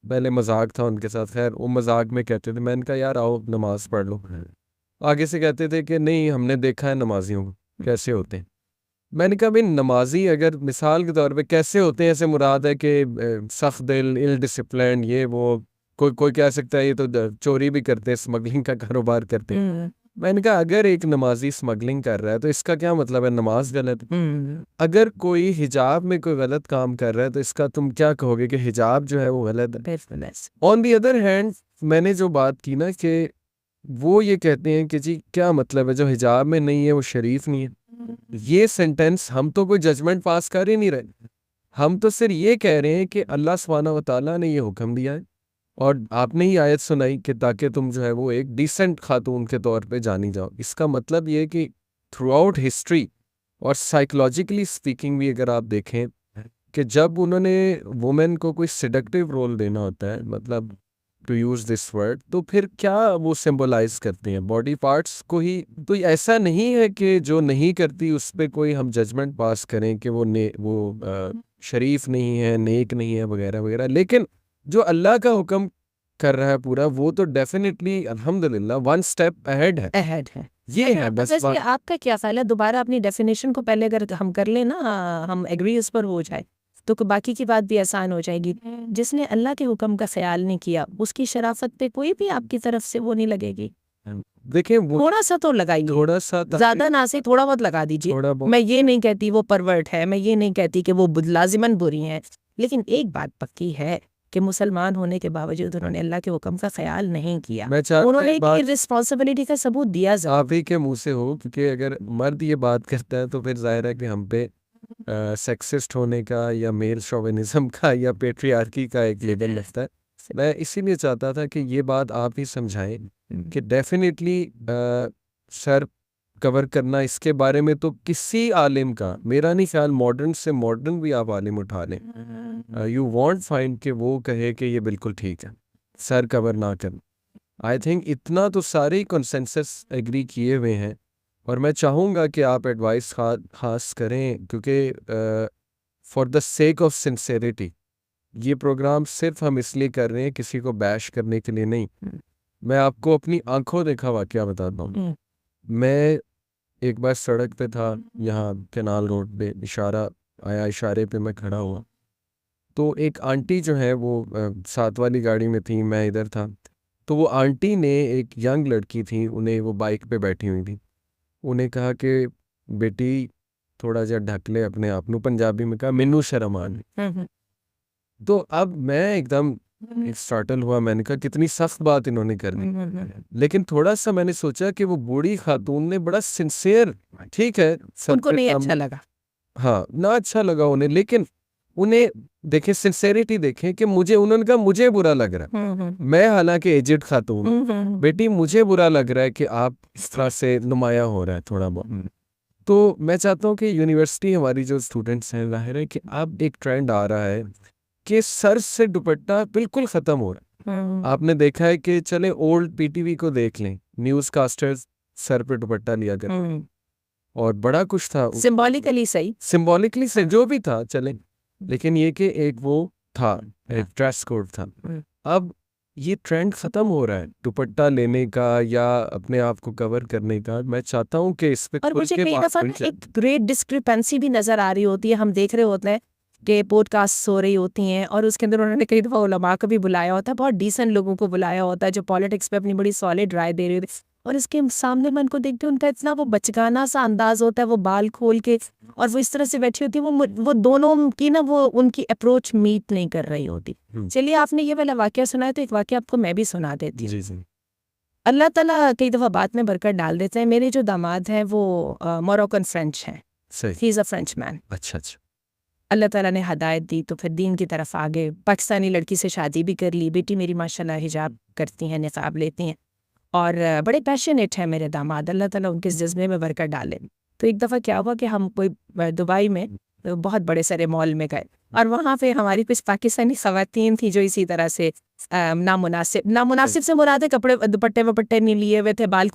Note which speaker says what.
Speaker 1: پہلے مذاق تھا ان کے ساتھ، خیر وہ مذاق میں کہتے تھے، میں نے کہا یار آؤ نماز پڑھ لو، آگے سے کہتے تھے کہ نہیں ہم نے دیکھا ہے نمازیوں کو کیسے ہوتے ہیں. میں نے کہا بھائی نمازی اگر مثال کے طور پہ کیسے ہوتے ہیں، ایسے مراد ہے کہ سخت دل، ال ڈسپلن، یہ وہ، کوئی کہہ سکتا ہے یہ تو چوری بھی کرتے ہیں، اسمگلنگ کا کاروبار کرتے ہیں. میں نے کہا اگر ایک نمازی اسمگلنگ کر رہا ہے تو اس کا کیا مطلب ہے نماز غلط ہے؟ اگر کوئی حجاب میں کوئی غلط کام کر رہا ہے تو اس کا تم کیا کہو گے کہ حجاب جو ہے وہ غلط ہے؟ آن دی ادر ہینڈ میں نے جو بات کی نا کہ وہ یہ کہتے ہیں کہ جی کیا مطلب ہے جو حجاب میں نہیں ہے وہ شریف نہیں ہے. یہ سینٹینس ہم تو کوئی ججمنٹ پاس کر ہی نہیں رہے، ہم تو صرف یہ کہہ رہے ہیں کہ اللہ سبحانہ و تعالیٰ نے یہ حکم دیا ہے اور آپ نے ہی آیت سنائی کہ تاکہ تم جو ہے وہ ایک ڈیسنٹ خاتون کے طور پہ جانی جاؤ. اس کا مطلب یہ کہ تھرو آؤٹ ہسٹری اور سائیکولوجیکلی اسپیکنگ بھی اگر آپ دیکھیں کہ جب انہوں نے وومن کو کوئی سیڈکٹیو رول دینا ہوتا ہے، مطلب ٹو یوز دس ورڈ، تو پھر کیا وہ سمبولائز کرتے ہیں باڈی پارٹس کو ہی. تو ایسا نہیں ہے کہ جو نہیں کرتی اس پہ کوئی ہم ججمنٹ پاس کریں کہ وہ شریف نہیں ہے، نیک نہیں ہے وغیرہ وغیرہ. لیکن جو اللہ کا حکم کر رہا ہے پورا، وہ تو ڈیفینیٹلی الحمدللہ ون سٹیپ اہیڈ ہے. یہ ہے بس.
Speaker 2: آپ کا کیا خیال ہے، دوبارہ اپنی ڈیفینیشن کو پہلے اگر ہم کر لیں نا، ہم ایگری اس پر ہو جائے تو باقی کی بات بھی آسان ہو جائے گی. جس نے اللہ کے حکم کا خیال نہیں کیا اس کی شرافت پہ کوئی بھی آپ کی طرف سے وہ نہیں لگے گی.
Speaker 1: دیکھیں
Speaker 2: تھوڑا سا تو لگائیے،
Speaker 1: تھوڑا سا
Speaker 2: زیادہ نہ سے تھوڑا بہت لگا دیجیے. میں یہ نہیں کہتی وہ پرورٹ ہے، میں یہ نہیں کہتی کہ وہ لازماً بری ہیں، لیکن ایک بات پکی ہے کہ مسلمان ہونے کے باوجود انہوں نے اللہ کے حکم کا خیال نہیں کیا. انہوں نے ایک رسپانسبلٹی کا ثبوت دیا.
Speaker 1: آپ ہی کے منہ سے ہو، کیونکہ اگر مرد یہ بات کرتا ہے تو پھر ظاہر ہے کہ ہم پہ سیکسسٹ ہونے کا یا میل شوونزم کا یا پیٹریارکی کا ایک لیبل لگتا ہے. میں اسی لیے چاہتا تھا کہ یہ بات آپ ہی سمجھائیں کہ ڈیفینیٹلی سر کور کرنا اس کے بارے میں تو کسی عالم کا، میرا نہیں خیال ماڈرن سے ماڈرن بھی آپ عالم اٹھا لیں، یو وانٹ فائنڈ کہ وہ کہے کہ یہ بالکل ٹھیک ہے سر کور نہ کرنا. آئی تھنک اتنا تو سارے ہی کنسنسس ایگری کیے ہوئے ہیں. اور میں چاہوں گا کہ آپ ایڈوائس خاص کریں، کیونکہ for the sake of sincerity یہ پروگرام صرف ہم اس لیے کر رہے ہیں کسی کو بیش کرنے کے لیے نہیں. میں آپ کو اپنی آنکھوں دیکھا واقعہ بتاتا ہوں. میں ایک بار سڑک پہ تھا، یہاں کینال روڈ پہ، اشارہ آیا، اشارے پہ میں کھڑا ہوا تو ایک آنٹی جو ہے وہ ساتھ والی گاڑی میں تھی، میں ادھر تھا. تو وہ آنٹی نے، ایک ینگ لڑکی تھی، انہیں وہ بائک پہ بیٹھی ہوئی تھی، انہیں کہا کہ بیٹی تھوڑا جا ڈھک لے اپنے آپ نو، پنجابی میں کہا مینو شرم آنے. تو اب میں ایک دم سٹارٹل ہوا، میں نے کہا کتنی سخت بات انہوں نے کر دی. لیکن تھوڑا سا میں نے سوچا کہ وہ بوڑھی خاتون نے بڑا سنسیئر، ٹھیک ہے
Speaker 2: ان کو نہیں اچھا لگا،
Speaker 1: ہاں نہ اچھا لگا انہیں، لیکن انہیں دیکھیں سنسیریٹی دیکھیں کہ انہوں نے کہا مجھے برا لگ رہا ہے، میں حالانکہ ایجڈ خاتون، بیٹی مجھے برا لگ رہا ہے کہ آپ اس طرح سے نمایاں ہو رہا ہے تھوڑا بہت. تو میں چاہتا ہوں کہ یونیورسٹی ہماری جو اسٹوڈنٹس ہیں، ظاہر ہے کہ اب ایک ٹرینڈ آ رہا ہے کہ سر سے دوپٹہ بالکل ختم ہو رہا ہے. آپ نے دیکھا ہے کہ چلے اولڈ پی ٹی وی کو دیکھ لیں، نیوز کاسٹرز سر پہ دوپٹہ لیا کر اور بڑا کچھ تھا،
Speaker 2: سمبولکلی صحیح
Speaker 1: جو بھی تھا چلیں، لیکن یہ کہ ایک وہ تھا، ایک ڈریس کوڈ تھا. اب یہ ٹرینڈ ختم ہو رہا ہے دوپٹہ لینے کا یا اپنے آپ کو کور کرنے کا. میں چاہتا ہوں کہ اس پہ
Speaker 2: اور مجھے کئی دفعہ ایک گریٹ ڈسکریپنسی بھی نظر آ رہی ہوتی ہے. ہم دیکھ رہے ہوتے ہیں کہ پوڈ کاسٹ ہو رہی ہوتی ہیں اور اس کے اندر انہوں نے کئی دفعہ علماء کو بھی بلایا ہوتا ہے، بہت ڈیسنٹ لوگوں کو بلایا ہوتا ہے جو پالیٹکس پہ اپنی بڑی سالڈ رائے دے رہے ہوتے ہیں، اور اس کے سامنے میں ان کو دیکھتی ہوں، ان کا اتنا وہ بچگانہ سا انداز ہوتا ہے، وہ بال کھول کے اور وہ اس طرح سے بیٹھی ہوتی ہے، وہ دونوں کی نا وہ ان کی اپروچ میٹ نہیں کر رہی ہوتی. چلیے آپ نے یہ والا واقعہ سنا ہے تو ایک واقعہ آپ کو میں بھی سنا دیتی ہوں. اللہ تعالیٰ کئی دفعہ بات میں برکت ڈال دیتے ہیں. میرے جو داماد ہیں وہ موروکن فرینچ ہیں، ہی از اے فرینچ مین.
Speaker 1: اچھا
Speaker 2: اللہ تعالیٰ نے ہدایت دی تو پھر دین کی طرف آگے، پاکستانی لڑکی سے شادی بھی کر لی. بیٹی میری ماشاءاللہ حجاب کرتی ہیں، نقاب لیتی ہیں اور بڑے پیشنیٹ ہیں میرے داماد. اللہ تعالیٰ ان کے جذبے میں برکت ڈالے. تو ایک دفعہ کیا ہوا کہ ہم کوئی دبئی میں بہت بڑے سارے مال میں گئے اور وہاں پہ ہماری کچھ پاکستانی خواتین تھیں جو اسی طرح سے نامناسب سے مراد ہے کپڑے دوپٹے وپٹے نہیں لیے ہوئے تھے، بال